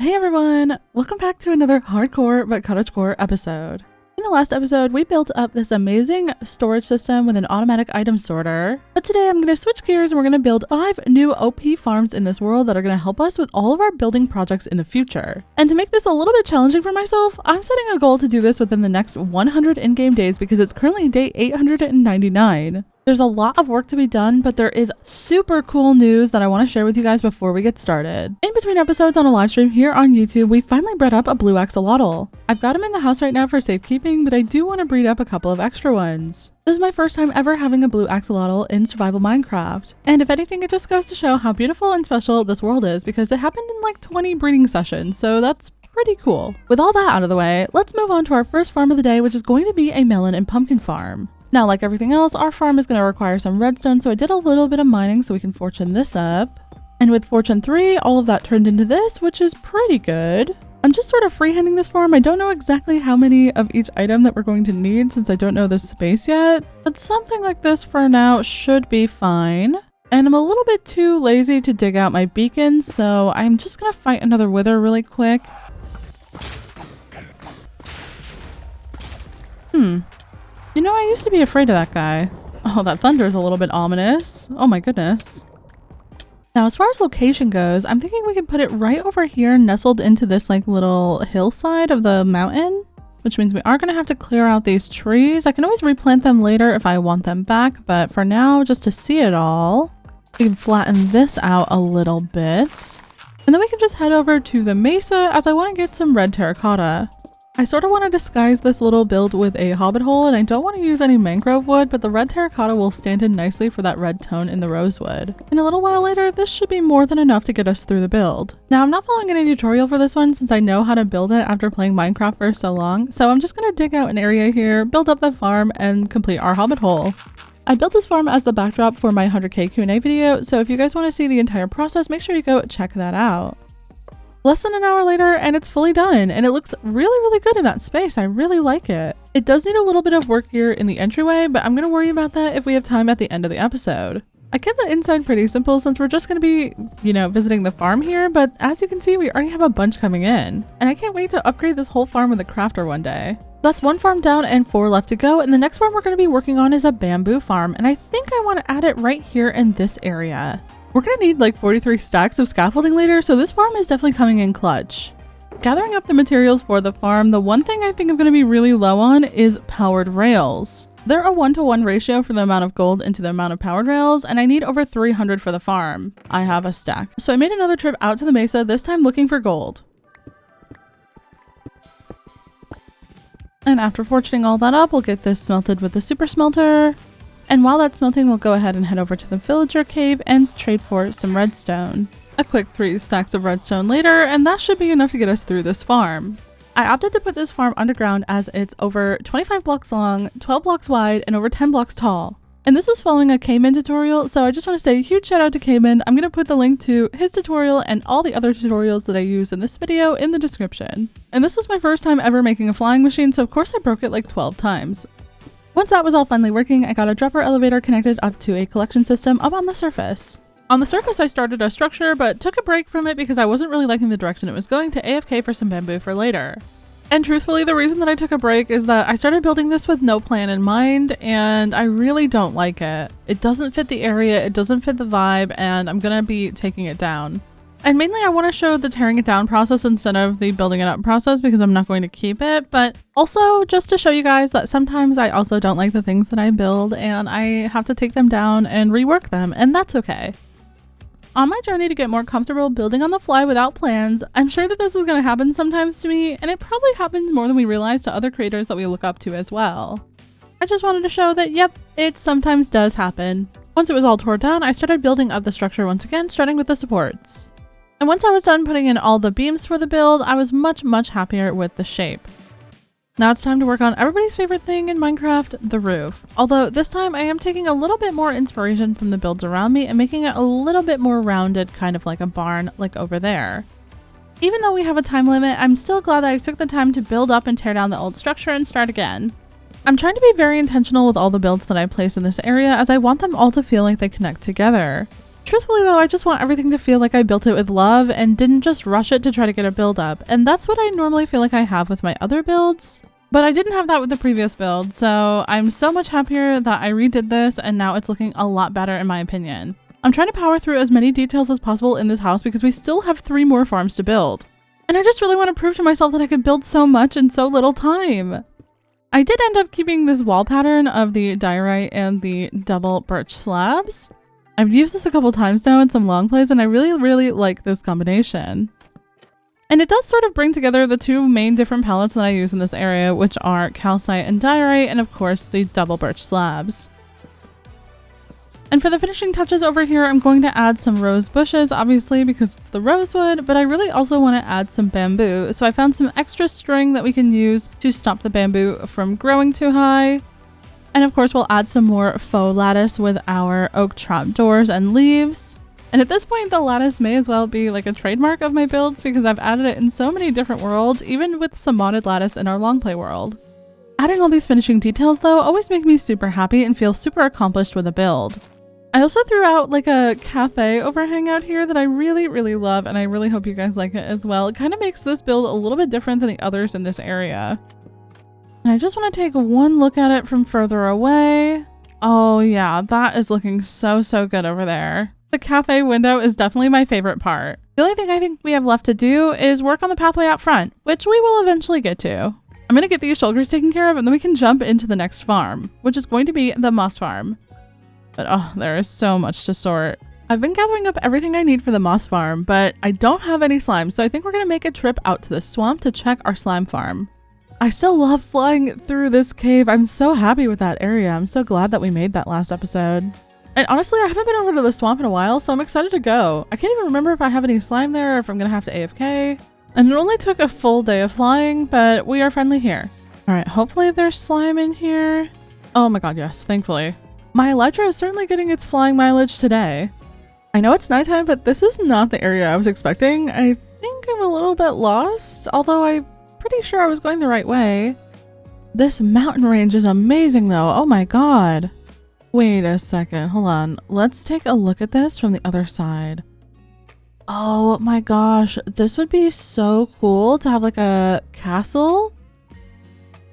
Hey everyone! Welcome back to another hardcore but cottagecore episode. In the last episode, we built up this amazing storage system with an automatic item sorter. But today I'm going to switch gears and we're going to build 5 new OP farms in this world that are going to help us with all of our building projects in the future. And to make this a little bit challenging for myself, I'm setting a goal to do this within the next 100 in-game days because it's currently day 899. There's a lot of work to be done, but there is super cool news that I want to share with you guys before we get started. In between episodes on a live stream here on YouTube, we finally bred up a blue axolotl. I've got him in the house right now for safekeeping, but I do want to breed up a couple of extra ones. This is my first time ever having a blue axolotl in survival Minecraft. And if anything, it just goes to show how beautiful and special this world is because it happened in like 20 breeding sessions, so that's pretty cool. With all that out of the way, let's move on to our first farm of the day, which is going to be a melon and pumpkin farm. Now, like everything else, our farm is going to require some redstone, so I did a little bit of mining so we can fortune this up. And with fortune 3, all of that turned into this, which is pretty good. I'm just sort of freehanding this farm. I don't know exactly how many of each item that we're going to need since I don't know the space yet, but something like this for now should be fine. And I'm a little bit too lazy to dig out my beacons, so I'm just going to fight another wither really quick. You know, I used to be afraid of that guy. Oh, that thunder is a little bit ominous. Oh my goodness. Now, as far as location goes, I'm thinking we can put it right over here, nestled into this like little hillside of the mountain, which means we are going to have to clear out these trees. I can always replant them later if I want them back, but for now, just to see it all, we can flatten this out a little bit. And then we can just head over to the mesa as I want to get some red terracotta. I sort of want to disguise this little build with a hobbit hole, and I don't want to use any mangrove wood, but the red terracotta will stand in nicely for that red tone in the rosewood. And a little while later, this should be more than enough to get us through the build. Now, I'm not following any tutorial for this one since I know how to build it after playing Minecraft for so long, so I'm just going to dig out an area here, build up the farm, and complete our hobbit hole. I built this farm as the backdrop for my 100k Q&A video, so if you guys want to see the entire process, make sure you go check that out. Less than an hour later and it's fully done, and it looks really good in that space. I really like it. It does need a little bit of work here in the entryway, but I'm going to worry about that if we have time at the end of the episode. I kept the inside pretty simple since we're just going to be, visiting the farm here, but as you can see, we already have a bunch coming in. And I can't wait to upgrade this whole farm with a crafter one day. That's 1 farm down and 4 left to go, and the next farm we're going to be working on is a bamboo farm, and I think I want to add it right here in this area. We're gonna need like 43 stacks of scaffolding later, so this farm is definitely coming in clutch. Gathering up the materials for the farm, the one thing I think I'm gonna be really low on is powered rails. They're a 1-to-1 ratio for the amount of gold into the amount of powered rails, and I need over 300 for the farm. I have a stack. So I made another trip out to the mesa, this time looking for gold. And after fortuning all that up, we'll get this smelted with the super smelter. And while that's smelting, we'll go ahead and head over to the villager cave and trade for some redstone. A quick 3 stacks of redstone later, and that should be enough to get us through this farm. I opted to put this farm underground as it's over 25 blocks long, 12 blocks wide, and over 10 blocks tall. And this was following a Cayman tutorial, so I just want to say a huge shout out to Cayman. I'm going to put the link to his tutorial and all the other tutorials that I use in this video in the description. And this was my first time ever making a flying machine, so of course I broke it like 12 times. Once that was all finally working, I got a dropper elevator connected up to a collection system up on the surface. On the surface, I started a structure, but took a break from it because I wasn't really liking the direction it was going to AFK for some bamboo for later. And truthfully, the reason that I took a break is that I started building this with no plan in mind, and I really don't like it. It doesn't fit the area, it doesn't fit the vibe, and I'm gonna be taking it down. And mainly I want to show the tearing it down process instead of the building it up process because I'm not going to keep it, but also just to show you guys that sometimes I also don't like the things that I build and I have to take them down and rework them, and that's okay. On my journey to get more comfortable building on the fly without plans, I'm sure that this is going to happen sometimes to me, and it probably happens more than we realize to other creators that we look up to as well. I just wanted to show that, yep, it sometimes does happen. Once it was all torn down, I started building up the structure once again, starting with the supports. And once I was done putting in all the beams for the build, I was much happier with the shape. Now it's time to work on everybody's favorite thing in Minecraft, the roof. Although this time I am taking a little bit more inspiration from the builds around me and making it a little bit more rounded, kind of like a barn, like over there. Even though we have a time limit, I'm still glad that I took the time to build up and tear down the old structure and start again. I'm trying to be very intentional with all the builds that I place in this area as I want them all to feel like they connect together. Truthfully though, I just want everything to feel like I built it with love and didn't just rush it to try to get a build up. And that's what I normally feel like I have with my other builds. But I didn't have that with the previous build, so I'm so much happier that I redid this and now it's looking a lot better in my opinion. I'm trying to power through as many details as possible in this house because we still have 3 more farms to build. And I just really want to prove to myself that I could build so much in so little time. I did end up keeping this wall pattern of the diorite and the double birch slabs. I've used this a couple times now in some long plays and I really like this combination. And it does sort of bring together the 2 main different palettes that I use in this area, which are calcite and diorite, and of course the double birch slabs. And for the finishing touches over here, I'm going to add some rose bushes, obviously because it's the rosewood, but I really also want to add some bamboo. So I found some extra string that we can use to stop the bamboo from growing too high. And of course, we'll add some more faux lattice with our oak trapdoors and leaves. And at this point, the lattice may as well be like a trademark of my builds because I've added it in so many different worlds, even with some modded lattice in our long play world. Adding all these finishing details though always make me super happy and feel super accomplished with a build. I also threw out like a cafe overhang out here that I really love, and I really hope you guys like it as well. It kind of makes this build a little bit different than the others in this area. And I just want to take one look at it from further away. Oh yeah, that is looking so good over there. The cafe window is definitely my favorite part. The only thing I think we have left to do is work on the pathway out front, which we will eventually get to. I'm going to get these shulkers taken care of and then we can jump into the next farm, which is going to be the moss farm. But oh, there is so much to sort. I've been gathering up everything I need for the moss farm, but I don't have any slime, so I think we're going to make a trip out to the swamp to check our slime farm. I still love flying through this cave. I'm so happy with that area. I'm so glad that we made that last episode. And honestly, I haven't been over to the swamp in a while, so I'm excited to go. I can't even remember if I have any slime there or if I'm gonna have to AFK. And it only took a full day of flying, but we are friendly here. All right, hopefully there's slime in here. Oh my god, yes, thankfully. My Elytra is certainly getting its flying mileage today. I know it's nighttime, but this is not the area I was expecting. I think I'm a little bit lost, although I'm pretty sure I was going the right way. This mountain range is amazing though, oh my god. Wait a second, hold on. Let's take a look at this from the other side. Oh my gosh, this would be so cool to have like a castle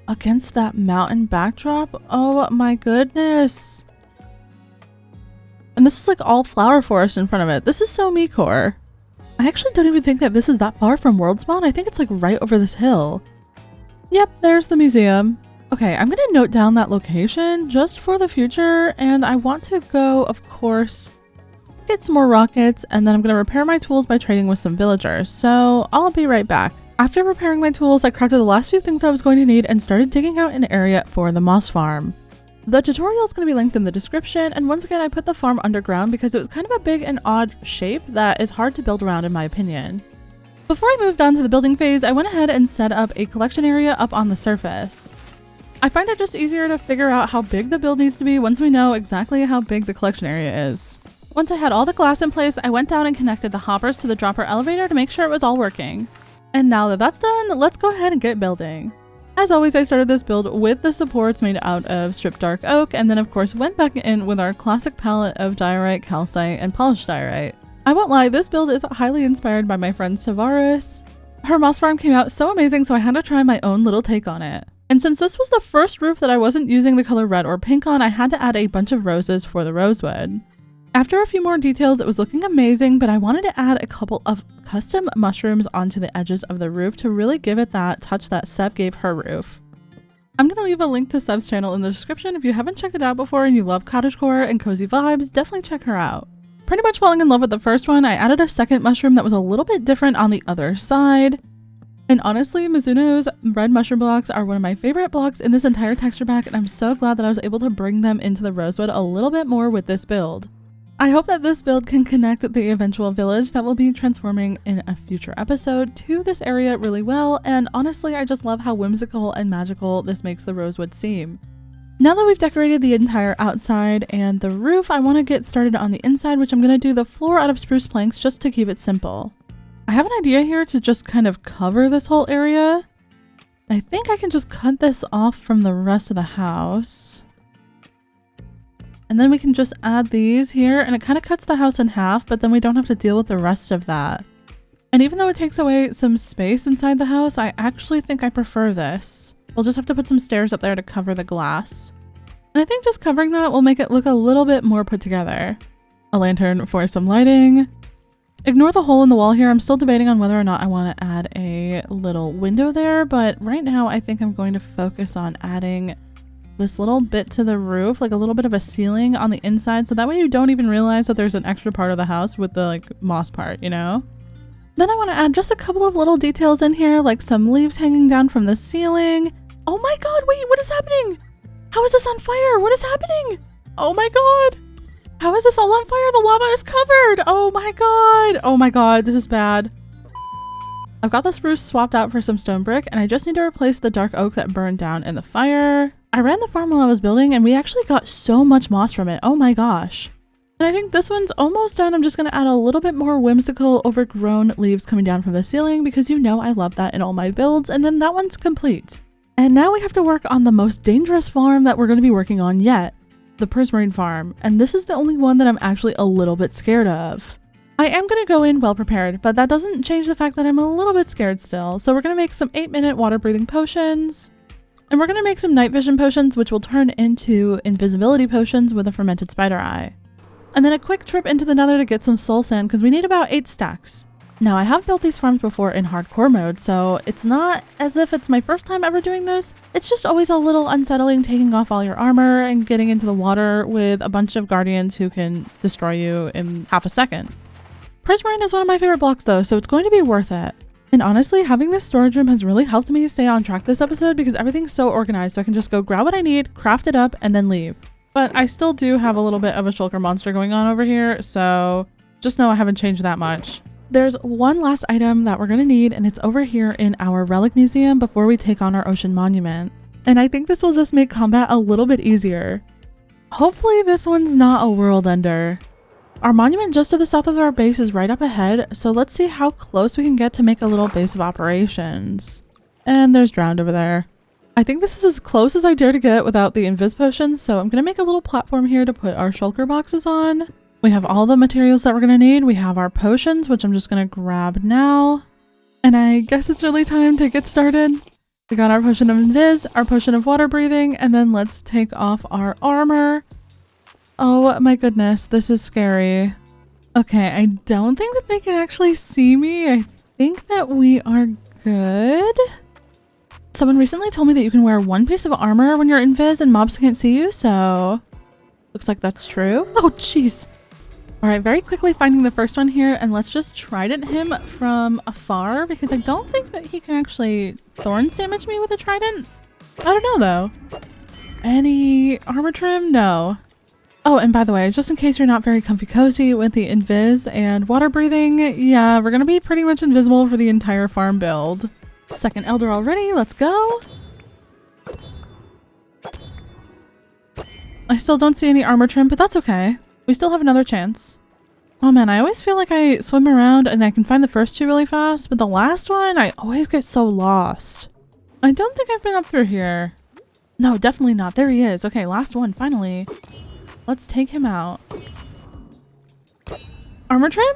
against that mountain backdrop. Oh my goodness. And this is like all flower forest in front of it. This is so me-core. I actually don't even think that this is that far from World Spawn. I think it's like right over this hill. Yep, there's the museum. Okay, I'm gonna note down that location just for the future, and I want to go, of course, get some more rockets, and then I'm gonna repair my tools by trading with some villagers, so I'll be right back. After repairing my tools, I crafted the last few things I was going to need and started digging out an area for the moss farm. The tutorial is going to be linked in the description, and once again I put the farm underground because it was kind of a big and odd shape that is hard to build around in my opinion. Before I moved on to the building phase, I went ahead and set up a collection area up on the surface. I find it just easier to figure out how big the build needs to be once we know exactly how big the collection area is. Once I had all the glass in place, I went down and connected the hoppers to the dropper elevator to make sure it was all working. And now that that's done, let's go ahead and get building. As always, I started this build with the supports made out of stripped dark oak, and then of course went back in with our classic palette of diorite, calcite, and polished diorite. I won't lie, this build is highly inspired by my friend Tavares. Her moss farm came out so amazing, so I had to try my own little take on it. And since this was the first roof that I wasn't using the color red or pink on, I had to add a bunch of roses for the rosewood. After a few more details, it was looking amazing, but I wanted to add a couple of custom mushrooms onto the edges of the roof to really give it that touch that Sev gave her roof. I'm going to leave a link to Sev's channel in the description. If you haven't checked it out before and you love cottagecore and cozy vibes, definitely check her out. Pretty much falling in love with the first one, I added a second mushroom that was a little bit different on the other side. And honestly, Mizuno's red mushroom blocks are one of my favorite blocks in this entire texture pack, and I'm so glad that I was able to bring them into the rosewood a little bit more with this build. I hope that this build can connect the eventual village that will be transforming in a future episode to this area really well, and honestly, I just love how whimsical and magical this makes the rosewood seem. Now that we've decorated the entire outside and the roof, I want to get started on the inside, which I'm going to do the floor out of spruce planks just to keep it simple. I have an idea here to just kind of cover this whole area. I think I can just cut this off from the rest of the house. And then we can just add these here, and it kind of cuts the house in half, but then we don't have to deal with the rest of that. And even though it takes away some space inside the house, I actually think I prefer this. We'll just have to put some stairs up there to cover the glass. And I think just covering that will make it look a little bit more put together. A lantern for some lighting. Ignore the hole in the wall here. I'm still debating on whether or not I want to add a little window there, but right now I think I'm going to focus on adding this little bit to the roof, like a little bit of a ceiling on the inside, so that way you don't even realize that there's an extra part of the house with the like moss part, you know? Then I want to add just a couple of little details in here, like some leaves hanging down from the ceiling. Oh my god, wait, what is happening? How is this on fire? What is happening? Oh my god. How is this all on fire? The lava is covered. Oh my god. Oh my god, this is bad. I've got the spruce swapped out for some stone brick, and I just need to replace the dark oak that burned down in the fire. I ran the farm while I was building, and we actually got so much moss from it. Oh my gosh. And I think this one's almost done. I'm just going to add a little bit more whimsical, overgrown leaves coming down from the ceiling because you know I love that in all my builds, and then that one's complete. And now we have to work on the most dangerous farm that we're going to be working on yet, the prismarine farm, and this is the only one that I'm actually a little bit scared of. I am going to go in well prepared, but that doesn't change the fact that I'm a little bit scared still. So we're going to make some 8-minute water breathing potions, and we're going to make some night vision potions, which will turn into invisibility potions with a fermented spider eye. And then a quick trip into the nether to get some soul sand because we need about 8 stacks. Now I have built these farms before in hardcore mode, so it's not as if it's my first time ever doing this. It's just always a little unsettling taking off all your armor and getting into the water with a bunch of guardians who can destroy you in half a second. Prismarine is one of my favorite blocks though, so it's going to be worth it. And honestly, having this storage room has really helped me stay on track this episode because everything's so organized, so I can just go grab what I need, craft it up, and then leave. But I still do have a little bit of a shulker monster going on over here, so just know I haven't changed that much. There's one last item that we're going to need, and it's over here in our relic museum before we take on our ocean monument. And I think this will just make combat a little bit easier. Hopefully this one's not a world ender. Our monument just to the south of our base is right up ahead, so let's see how close we can get to make a little base of operations. And there's drowned over there. I think this is as close as I dare to get without the invis potions, so I'm going to make a little platform here to put our shulker boxes on. We have all the materials that we're going to need. We have our potions, which I'm just going to grab now. And I guess it's really time to get started. We got our potion of invis, our potion of water breathing, and then let's take off our armor. Oh my goodness, this is scary. Okay, I don't think that they can actually see me. I think that we are good. Someone recently told me that you can wear one piece of armor when you're invis and mobs can't see you, so looks like that's true. Oh jeez. All right, very quickly finding the first one here, and let's just trident him from afar because I don't think that he can actually thorns damage me with a trident. I don't know though. Any armor trim? No. Oh, and by the way, just in case you're not very comfy cozy with the invis and water breathing, yeah, we're gonna be pretty much invisible for the entire farm build. Second elder already, let's go. I still don't see any armor trim, but that's okay. We still have another chance. Oh man, I always feel like I swim around and I can find the first two really fast, but the last one, I always get so lost. I don't think I've been up through here. No, definitely not. There he is. Okay, last one, finally. Let's take him out. Armor trim?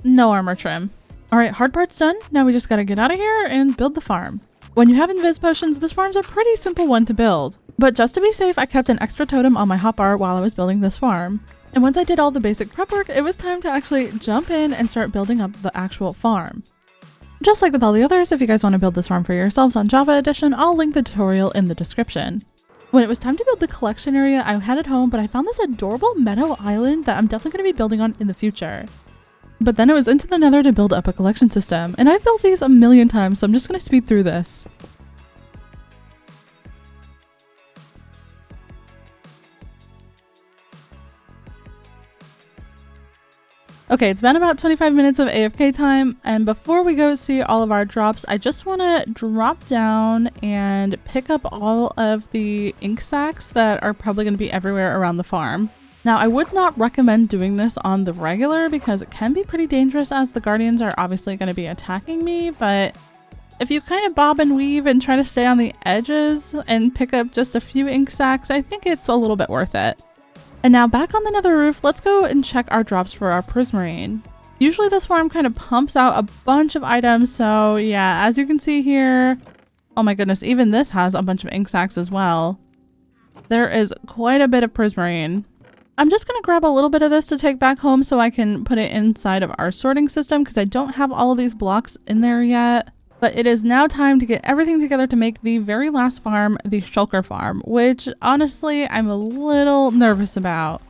No armor trim. All right, hard part's done. Now we just gotta get out of here and build the farm. When you have invis potions, this farm's a pretty simple one to build. But just to be safe, I kept an extra totem on my hotbar while I was building this farm. And once I did all the basic prep work, it was time to actually jump in and start building up the actual farm. Just like with all the others, if you guys want to build this farm for yourselves on Java Edition, I'll link the tutorial in the description. When it was time to build the collection area, I headed home, but I found this adorable meadow island that I'm definitely going to be building on in the future. But then it was into the nether to build up a collection system, and I've built these a million times, so I'm just going to speed through this. Okay, it's been about 25 minutes of AFK time, and before we go see all of our drops, I just want to drop down and pick up all of the ink sacks that are probably going to be everywhere around the farm. Now, I would not recommend doing this on the regular because it can be pretty dangerous as the guardians are obviously going to be attacking me, but If you kind of bob and weave and try to stay on the edges and pick up just a few ink sacs, I think it's a little bit worth it. And now back on the nether roof, let's go and check our drops for our prismarine. Usually this farm kind of pumps out a bunch of items, so yeah, as you can see here, oh my goodness, even this has a bunch of ink sacs as well. There is quite a bit of prismarine. I'm just going to grab a little bit of this to take back home so I can put it inside of our sorting system because I don't have all of these blocks in there yet. But it is now time to get everything together to make the very last farm, the shulker farm, which honestly I'm a little nervous about.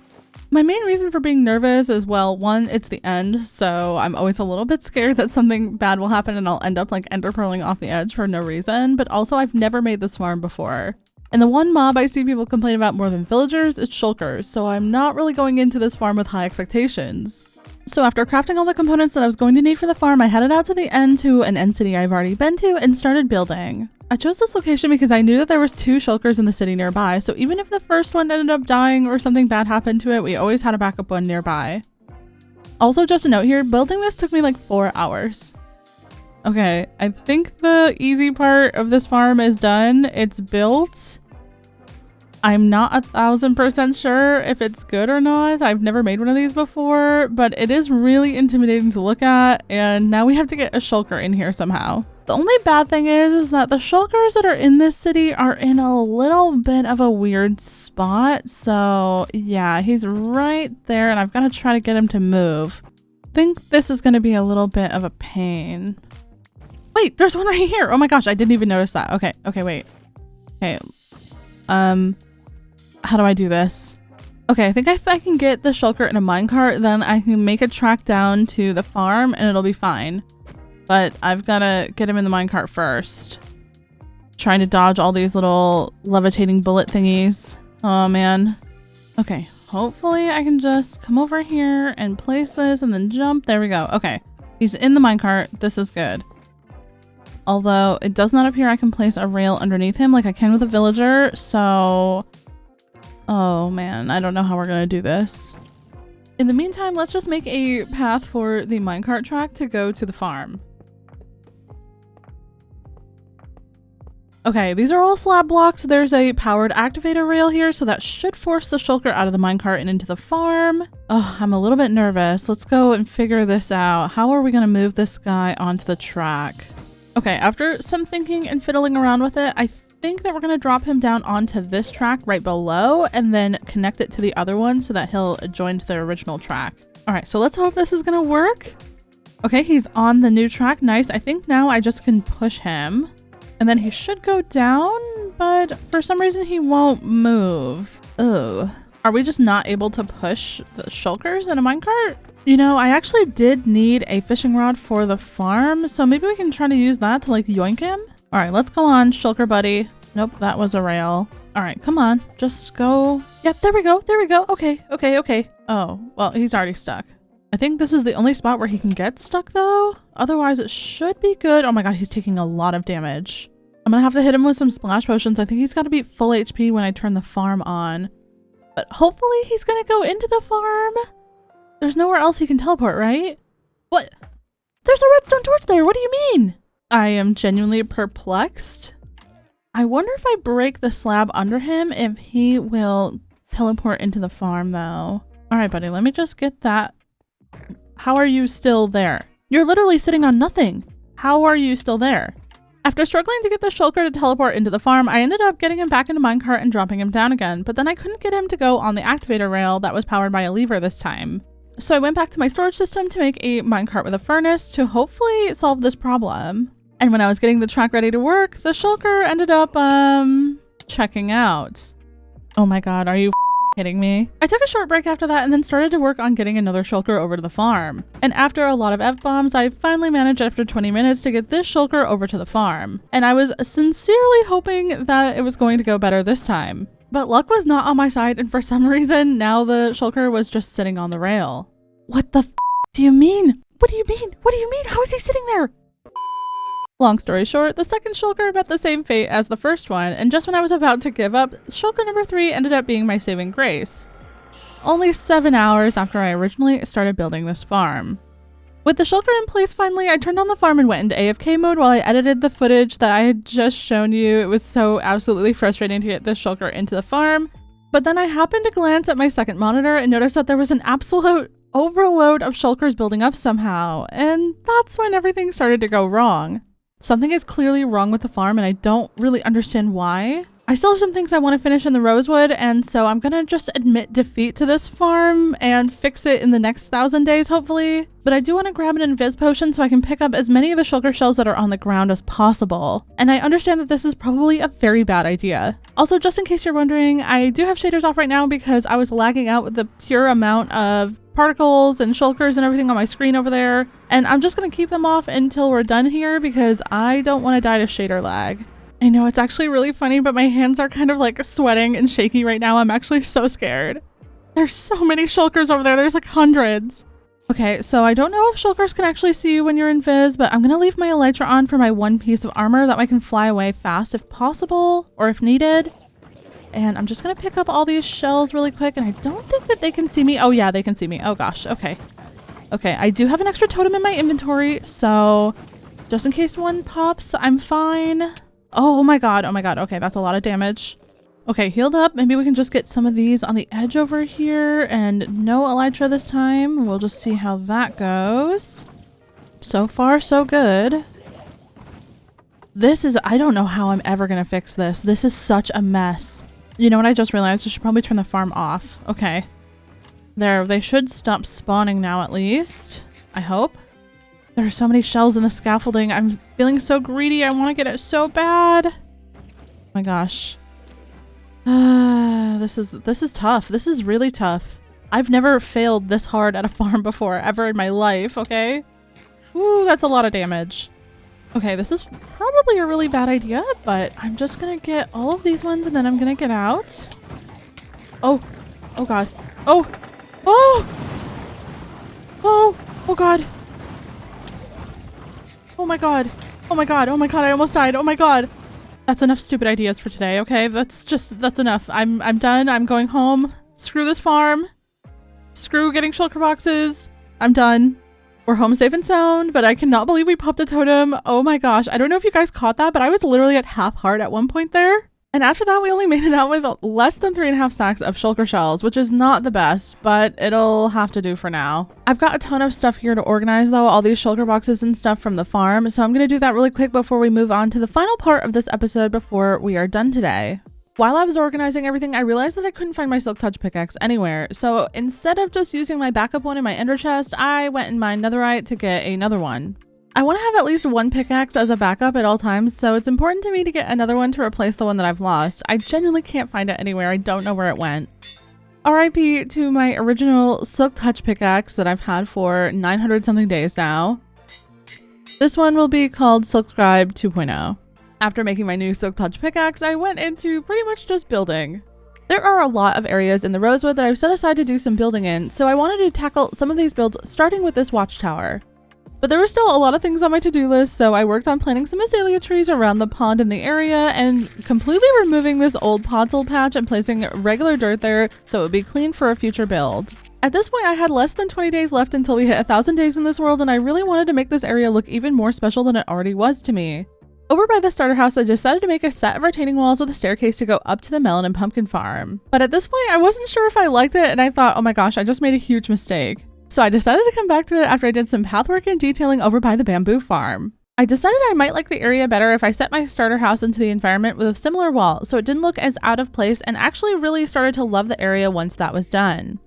My main reason for being nervous is, well, one, it's the end, so I'm always a little bit scared that something bad will happen and I'll end up like ender pearling off the edge for no reason, but also I've never made this farm before. And the one mob I see people complain about more than villagers is shulkers, so I'm not really going into this farm with high expectations. So after crafting all the components that I was going to need for the farm, I headed out to the end to an end city I've already been to and started building. I chose this location because I knew that there was 2 shulkers in the city nearby, so even if the first one ended up dying or something bad happened to it, we always had a backup one nearby. Also, just a note here, building this took me like 4 hours. Okay, I think the easy part of this farm is done. It's built. I'm not 1000% sure if it's good or not. I've never made one of these before, but it is really intimidating to look at, and now we have to get a shulker in here somehow. The only bad thing is that the shulkers that are in this city are in a little bit of a weird spot. So yeah, he's right there, and I've got to try to get him to move. I think this is going to be a little bit of a pain. Wait, there's one right here. Oh my gosh, I didn't even notice that. Okay, wait. Okay. How do I do this? Okay, I think if I can get the shulker in a minecart, then I can make a track down to the farm and it'll be fine. But I've got to get him in the minecart first. Trying to dodge all these little levitating bullet thingies. Oh man. Okay, hopefully I can just come over here and place this and then jump. There we go. Okay, he's in the minecart. This is good. Although it does not appear I can place a rail underneath him like I can with a villager, so... oh man, I don't know how we're gonna do this. In the meantime, let's just make a path for the minecart track to go to the farm. Okay, these are all slab blocks. There's a powered activator rail here, so that should force the shulker out of the minecart and into the farm. Oh, I'm a little bit nervous. Let's go and figure this out. How are we gonna move this guy onto the track? Okay, after some thinking and fiddling around with it, I think that we're going to drop him down onto this track right below and then connect it to the other one so that he'll join to the original track. All right, so let's hope this is going to work. Okay, he's on the new track. Nice. I think now I just can push him and then he should go down, but for some reason he won't move. Ugh. Are we just not able to push the shulkers in a minecart? You know, I actually did need a fishing rod for the farm, so maybe we can try to use that to like yoink him. All right, let's go on, shulker buddy. Nope, that was a rail. All right, come on, just go. Yep, there we go, there we go. Okay. Oh, well, he's already stuck. I think this is the only spot where he can get stuck though. Otherwise, it should be good. Oh my god, he's taking a lot of damage. I'm gonna have to hit him with some splash potions. I think he's gotta be full HP when I turn the farm on. But hopefully he's gonna go into the farm. There's nowhere else he can teleport, right? What? There's a redstone torch there. What do you mean? I am genuinely perplexed. I wonder if I break the slab under him, if he will teleport into the farm though. All right, buddy, let me just get that. How are you still there? You're literally sitting on nothing. How are you still there? After struggling to get the shulker to teleport into the farm, I ended up getting him back into minecart and dropping him down again, but then I couldn't get him to go on the activator rail that was powered by a lever this time. So I went back to my storage system to make a minecart with a furnace to hopefully solve this problem. And when I was getting the track ready to work, the shulker ended up, checking out. Oh my god, are you kidding me? I took a short break after that and then started to work on getting another shulker over to the farm. And after a lot of F-bombs, I finally managed after 20 minutes to get this shulker over to the farm. And I was sincerely hoping that it was going to go better this time. But luck was not on my side, and for some reason, now the shulker was just sitting on the rail. What the do you mean? What do you mean? What do you mean? How is he sitting there? Long story short, the second shulker met the same fate as the first one, and just when I was about to give up, shulker number 3 ended up being my saving grace. Only 7 hours after I originally started building this farm. With the shulker in place finally, I turned on the farm and went into AFK mode while I edited the footage that I had just shown you. It was so absolutely frustrating to get the shulker into the farm. But then I happened to glance at my second monitor and noticed that there was an absolute overload of shulkers building up somehow. And that's when everything started to go wrong. Something is clearly wrong with the farm and I don't really understand why. I still have some things I want to finish in the Rosewood, and so I'm gonna just admit defeat to this farm and fix it in the next 1,000 days, hopefully. But I do want to grab an invis potion so I can pick up as many of the shulker shells that are on the ground as possible. And I understand that this is probably a very bad idea. Also, just in case you're wondering, I do have shaders off right now because I was lagging out with the pure amount of particles and shulkers and everything on my screen over there. And I'm just gonna keep them off until we're done here because I don't want to die to shader lag. I know it's actually really funny, but my hands are kind of like sweating and shaky right now. I'm actually so scared. There's so many shulkers over there. There's like hundreds. Okay, so I don't know if shulkers can actually see you when you're in Viz, but I'm going to leave my elytra on for my one piece of armor. That way I can fly away fast if possible or if needed. And I'm just going to pick up all these shells really quick. And I don't think that they can see me. Oh yeah, they can see me. Oh gosh. Okay. Okay, I do have an extra totem in my inventory. So just in case one pops, I'm fine. Oh my god, oh my god. Okay, that's a lot of damage. Okay, healed up. Maybe we can just get some of these on the edge over here and no elytra this time. We'll just see how that goes. So far, so good. This is, I don't know how I'm ever gonna fix this. This is such a mess. You know what I just realized? I should probably turn the farm off. Okay. There, they should stop spawning now at least. I hope. There are so many shells in the scaffolding. I'm feeling so greedy. I want to get it so bad. Oh my gosh. This is tough. This is really tough. I've never failed this hard at a farm before, ever in my life, okay? Ooh, that's a lot of damage. Okay, this is probably a really bad idea, but I'm just gonna get all of these ones and then I'm gonna get out. Oh. Oh god. Oh! Oh! Oh! Oh god! Oh my god. Oh my god. Oh my god. I almost died. Oh my god. That's enough stupid ideas for today, okay? That's enough. I'm done. I'm going home. Screw this farm. Screw getting shulker boxes. I'm done. We're home safe and sound, but I cannot believe we popped a totem. Oh my gosh. I don't know if you guys caught that, but I was literally at half heart at one point there. And after that, we only made it out with less than 3.5 stacks of shulker shells, which is not the best, but it'll have to do for now. I've got a ton of stuff here to organize though, all these shulker boxes and stuff from the farm, so I'm going to do that really quick before we move on to the final part of this episode before we are done today. While I was organizing everything, I realized that I couldn't find my Silk Touch pickaxe anywhere, so instead of just using my backup one in my ender chest, I went in my netherite to get another one. I want to have at least one pickaxe as a backup at all times, so it's important to me to get another one to replace the one that I've lost. I genuinely can't find it anywhere. I don't know where it went. RIP to my original Silk Touch pickaxe that I've had for 900 something days now. This one will be called Silk Scribe 2.0. After making my new Silk Touch pickaxe, I went into pretty much just building. There are a lot of areas in the Rosewood that I've set aside to do some building in, so I wanted to tackle some of these builds starting with this watchtower. But there were still a lot of things on my to-do list, so I worked on planting some azalea trees around the pond in the area and completely removing this old podzol patch and placing regular dirt there so it would be clean for a future build. At this point, I had less than 20 days left until we hit 1,000 days in this world, and I really wanted to make this area look even more special than it already was to me. Over by the starter house, I decided to make a set of retaining walls with a staircase to go up to the melon and pumpkin farm. But at this point, I wasn't sure if I liked it, and I thought, oh my gosh, I just made a huge mistake. So I decided to come back to it after I did some pathwork and detailing over by the bamboo farm. I decided I might like the area better if I set my starter house into the environment with a similar wall so it didn't look as out of place, and actually really started to love the area once that was done.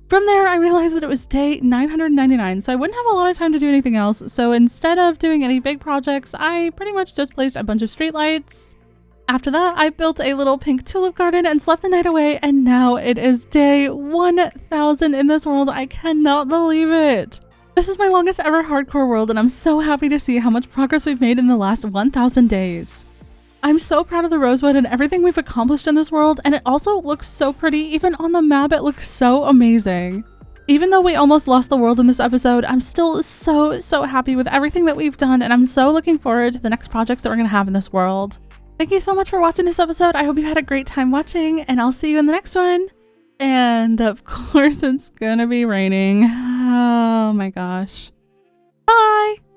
From there, I realized that it was day 999, so I wouldn't have a lot of time to do anything else. So instead of doing any big projects, I pretty much just placed a bunch of streetlights. After that, I built a little pink tulip garden and slept the night away, and now it is day 1000 in this world. I cannot believe it. This is my longest ever hardcore world, and I'm so happy to see how much progress we've made in the last 1000 days. I'm so proud of the Rosewood and everything we've accomplished in this world, and it also looks so pretty. Even on the map, it looks so amazing. Even though we almost lost the world in this episode, I'm still so happy with everything that we've done, and I'm so looking forward to the next projects that we're gonna have in this world. Thank you so much for watching this episode. I hope you had a great time watching, and I'll see you in the next one. And of course, it's gonna be raining. Oh my gosh. Bye!